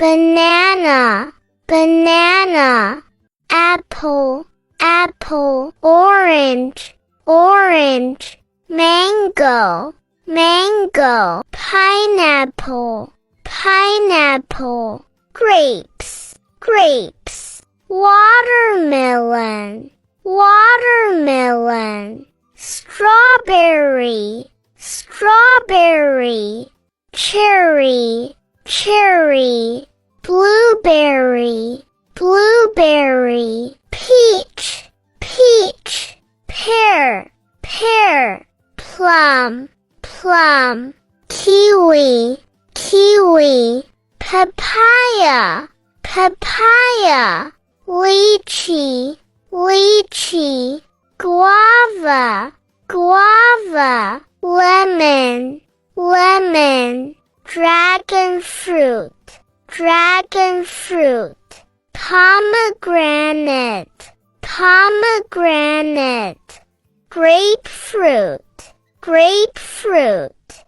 banana, banana, apple, apple, orange, orange, mango, mango, pineapple, pineapple, grapes, grapes, watermelon, watermelon, strawberry, strawberry, cherry, cherry, blueberry, blueberry, peach, peach, pear, pear, plum, plum, kiwi, kiwi, papaya, papaya, lychee, lychee, guava, guava, lemon, lemon, dragon fruit, dragon fruit, pomegranate, pomegranate, grapefruit, grapefruit.